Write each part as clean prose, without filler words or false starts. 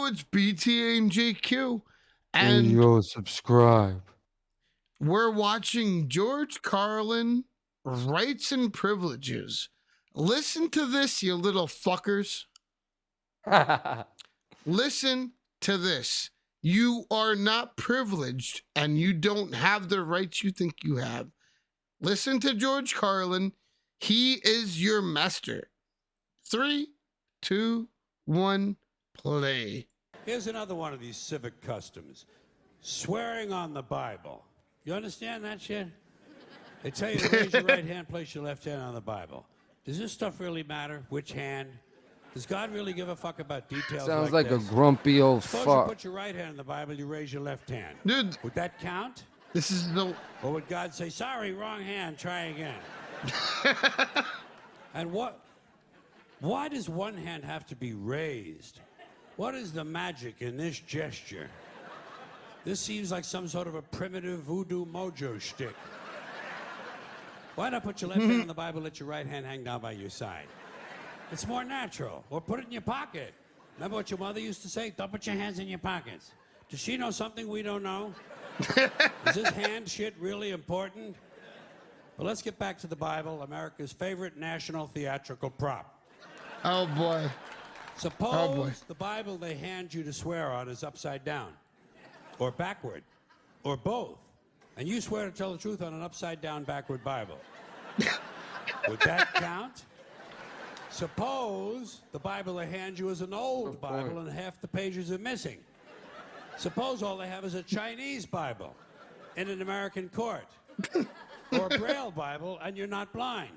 yo, it's BTA and JQ. Hey, And yo, subscribe. we're watching George Carlin, Rights and Privileges. Listen to this, you little fuckers. Listen to this. You are not privileged and you don't have the rights you think you have. Listen to George Carlin. He is your master. 3, 2, 1, play. Here's another one of these civic customs. Swearing on the Bible. You understand that shit? They tell you to raise your right hand, place your left hand on the Bible. Does this stuff really matter? Which hand? Does God really give a fuck about details? Sounds like this? a grumpy old Suppose fuck. you put your right hand in the Bible, you raise your left hand. Dude. Would that count? This is the... Or would God say, sorry, wrong hand, try again? And why does one hand have to be raised? What is the magic in this gesture? This seems like some sort of a primitive voodoo mojo shtick. Why not put your left hand on the Bible, let your right hand hang down by your side? It's more natural. Or put it in your pocket. Remember what your mother used to say? Don't put your hands in your pockets. Does she know something we don't know? Is this hand shit really important? Well, let's get back to the Bible, America's favorite national theatrical prop. Oh, boy. Suppose the Bible they hand you to swear on is upside down, or backward, or both, and you swear to tell the truth on an upside down, backward Bible. Would that count? Suppose the Bible they hand you is an old Bible and half the pages are missing. Suppose all they have is a Chinese Bible in an American court, or a Braille Bible and you're not blind.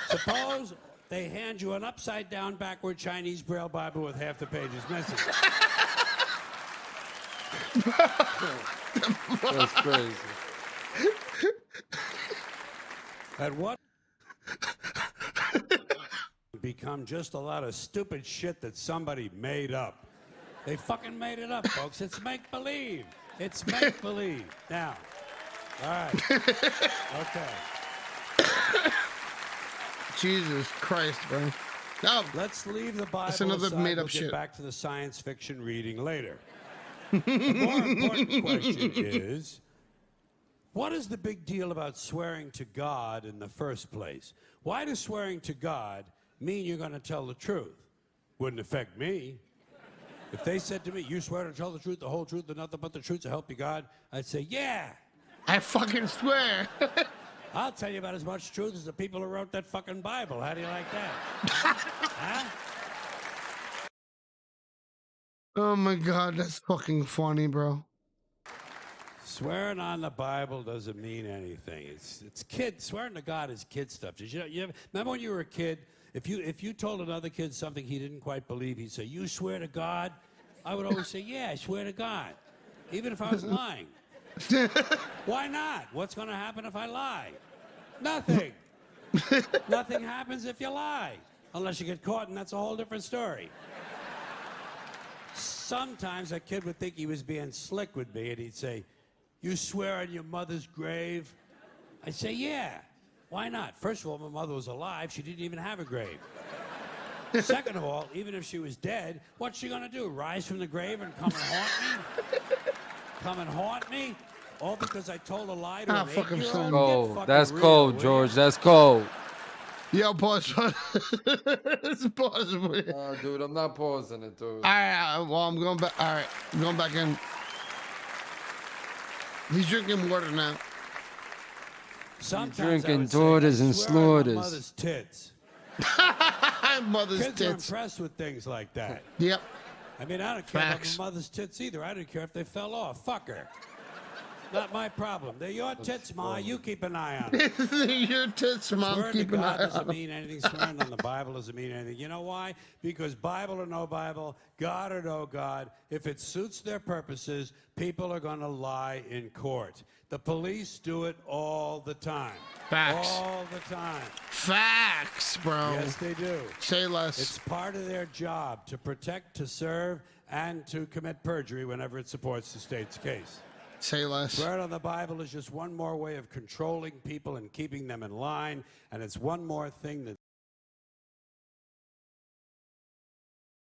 Suppose they hand you an upside-down, backward Chinese Braille Bible with half the pages missing. That's crazy. At what become just a lot of stupid shit that somebody made up. They fucking made it up, folks. It's make-believe. It's make-believe. Now, all right. Okay. Jesus Christ, bro. No. Let's leave the Bible That's another aside. made-up We'll shit. get back to the science fiction reading later. The more important question is, what is the big deal about swearing to God in the first place? Why does swearing to God mean you're going to tell the truth? Wouldn't affect me. If they said to me, you swear to tell the truth, the whole truth, and nothing but the truth to help you God, I'd say, yeah. I fucking swear. I'll tell you about as much truth as the people who wrote that fucking Bible. How do you like that? Huh? Oh, my God. That's fucking funny, bro. Swearing on the Bible doesn't mean anything. It's kid. Swearing to God is kid stuff. Did you ever, remember when you were a kid? If you told another kid something he didn't quite believe, he'd say, "You swear to God?" I would always say, "Yeah, I swear to God," even if I was lying. Why not? What's going to happen if I lie? Nothing. Nothing happens if you lie, unless you get caught, and that's a whole different story. Sometimes a kid would think he was being slick with me, and he'd say, "You swear on your mother's grave?" I'd say, "Yeah. Why not? First of all, my mother was alive. She didn't even have a grave. Second of all, even if she was dead, what's she going to do? Rise from the grave and come and haunt me? Come and haunt me? All because I told a lie to an 8-year-old? Cold. That's cold, George. That's cold. Yo, pause. Pause. Dude, I'm not pausing it, dude. All right, well, I'm going back. All right, I'm going back in. He's drinking water now. Sometimes drinking daughters and slaughters. Mother's tits. Mother's Kids are tits. impressed with things like that. Yep. I mean, I don't care Facts. about my mother's tits either. I don't care if they fell off. Fuck her. Not my problem. They're your tits, Ma. You keep an eye on them. Your tits, Mom. Swearing to Keep an God eye doesn't on mean anything. Swearing on the Bible doesn't mean anything. You know why? Because Bible or no Bible, God or no God, if it suits their purposes, people are going to lie in court. The police do it all the time. Facts. All the time. Facts, bro. Yes, they do. Say less. It's part of their job to protect, to serve, and to commit perjury whenever it supports the state's case. Say less. Swearing on the Bible is just one more way of controlling people and keeping them in line, and it's one more thing that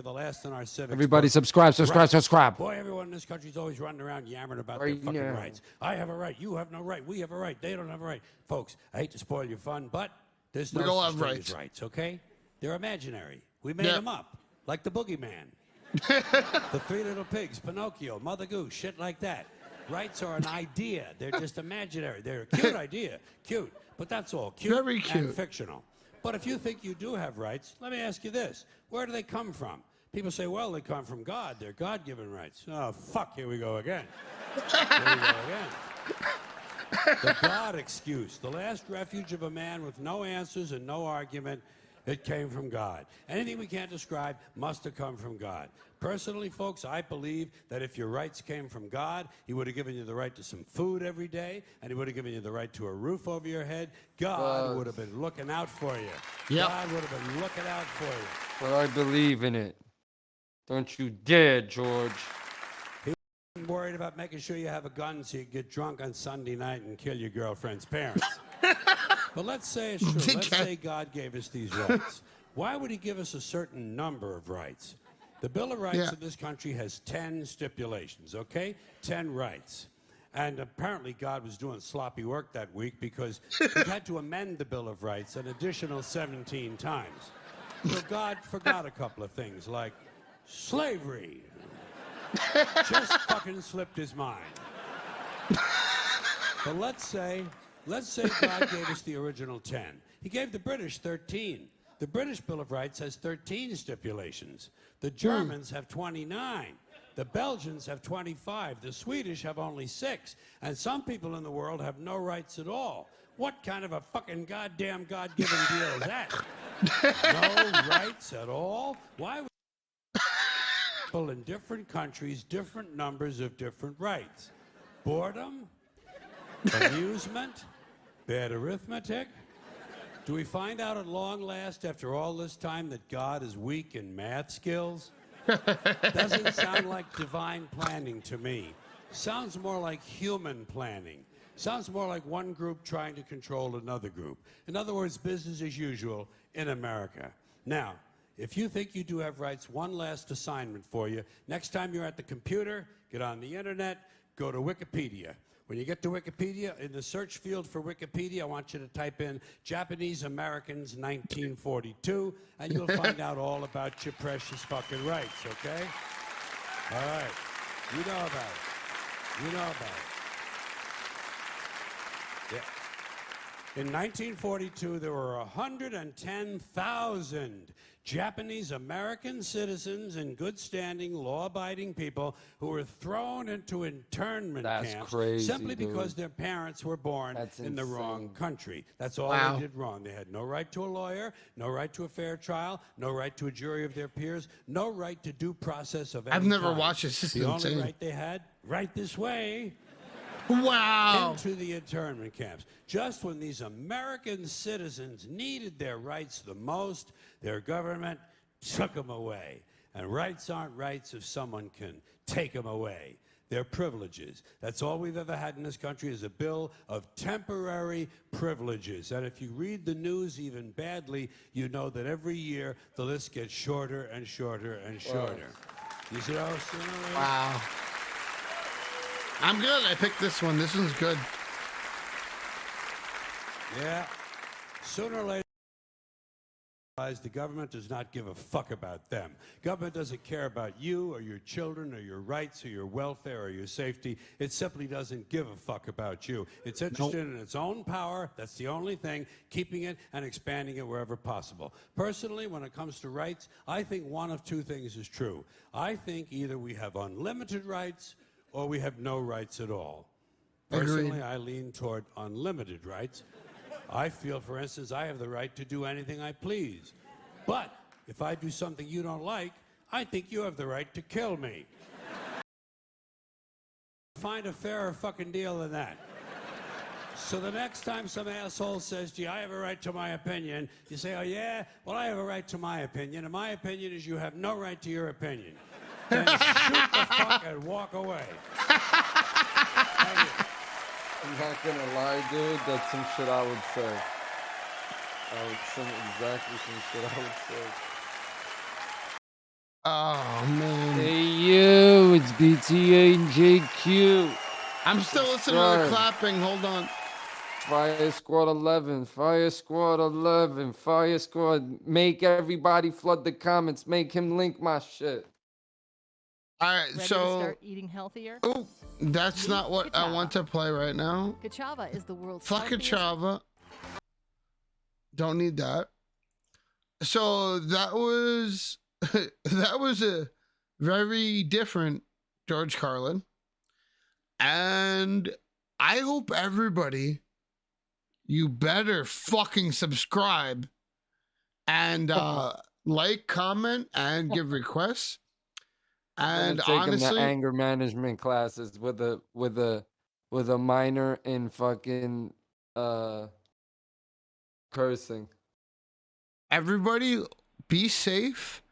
the last in our civics. Everybody book. subscribe. Boy, everyone in this country's always running around yammering about Right their fucking now. rights. I have a right. You have no right. We have a right. They don't have a right. Folks, I hate to spoil your fun, but there's We no all such have thing rights. as rights, okay? They're imaginary. We made Yep. them up, like the boogeyman. The Three Little Pigs, Pinocchio, Mother Goose, shit like that. Rights are an idea. They're just imaginary. They're a cute idea. Cute. But that's all. Cute Very cute. and fictional. But if you think you do have rights, let me ask you this. Where do they come from? People say, well, they come from God. They're God-given rights. Oh, fuck, here we go again. Here we go again. The God excuse. The last refuge of a man with no answers and no argument. It came from God. Anything we can't describe must have come from God. Personally, folks, I believe that if your rights came from God, he would have given you the right to some food every day, and he would have given you the right to a roof over your head. God would have been looking out for you. Yep. God would have been looking out for you. But I believe in it. Don't you dare, George. I'm worried about making sure you have a gun so you can get drunk on Sunday night and kill your girlfriend's parents. But let's say it's true. Let's say God gave us these rights. Why would he give us a certain number of rights? The Bill of Rights of this country has 10 stipulations, okay? 10 rights. And apparently God was doing sloppy work that week because he had to amend the Bill of Rights an additional 17 times. So God forgot a couple of things like slavery. Just fucking slipped his mind. But let's say God gave us the original 10. He gave the British 13. The British Bill of Rights has 13 stipulations. The Germans have 29. The Belgians have 25. The Swedish have only 6. And some people in the world have no rights at all. What kind of a fucking goddamn God-given deal is that? No rights at all? Why would people in different countries, different numbers of different rights? Boredom? Amusement? Bad arithmetic? Do we find out at long last, after all this time, that God is weak in math skills? Doesn't sound like divine planning to me. Sounds more like human planning. Sounds more like one group trying to control another group. In other words, business as usual in America. Now, if you think you do have rights, one last assignment for you. Next time you're at the computer, get on the internet, go to Wikipedia. When you get to Wikipedia, in the search field for Wikipedia, I want you to type in Japanese Americans 1942, and you'll find out all about your precious fucking rights, okay? All right. You know about it. You know about it. Yeah. In 1942, there were 110,000 Japanese American citizens in good standing, law-abiding people who were thrown into internment camps simply because their parents were born in the wrong country. That's all they did wrong. They had no right to a lawyer, no right to a fair trial, no right to a jury of their peers, no right to due process of any I've never kind. watched this. This is the insane. only right they had, right this way. Wow. Into the internment camps. Just when these American citizens needed their rights the most, their government took them away. And rights aren't rights if someone can take them away. They're privileges. That's all we've ever had in this country is a bill of temporary privileges. And if you read the news even badly, you know that every year the list gets shorter and shorter and shorter. You see how it's doing? Wow. I'm good. I picked this one. This one's good. Yeah. Sooner or later, the government does not give a fuck about them. Government doesn't care about you or your children or your rights or your welfare or your safety. It simply doesn't give a fuck about you. It's interested in its own power. That's the only thing, keeping it and expanding it wherever possible. Personally, when it comes to rights, I think one of two things is true. I think either we have unlimited rights or we have no rights at all. Personally, I lean toward unlimited rights. I feel, for instance, I have the right to do anything I please. But if I do something you don't like, I think you have the right to kill me. Find a fairer fucking deal than that. So the next time some asshole says to you, I have a right to my opinion, you say, oh yeah? Well, I have a right to my opinion, and my opinion is you have no right to your opinion. Then shoot the fuck and walk away. I'm not gonna lie, dude. That's some shit I would say. Exactly some shit I would say. Oh man. Hey you, it's BTA and JQ. I'm still listening to the Subscribe. clapping. Hold on. Fire Squad 11, Fire Squad 11, Fire Squad. Make everybody flood the comments. Make him link my shit. All right, Ready to so start eating healthier? oh, that's Meet not what I want Kachava. to play right now. Kachava is the world's Fuck a healthiest. Chava. Don't need that. So that was that was a very different George Carlin. And I hope everybody, you better fucking subscribe and like, comment, and give requests. And I'm gonna take him to honestly, anger management classes with a minor in fucking cursing. everybody be safe,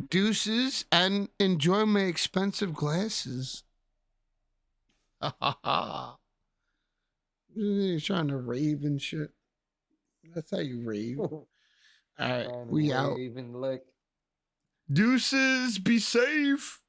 deuces, and enjoy my expensive glasses. You're trying to rave and shit. That's how you rave. All right, Trying to we out. wave and lick. Deuces, be safe.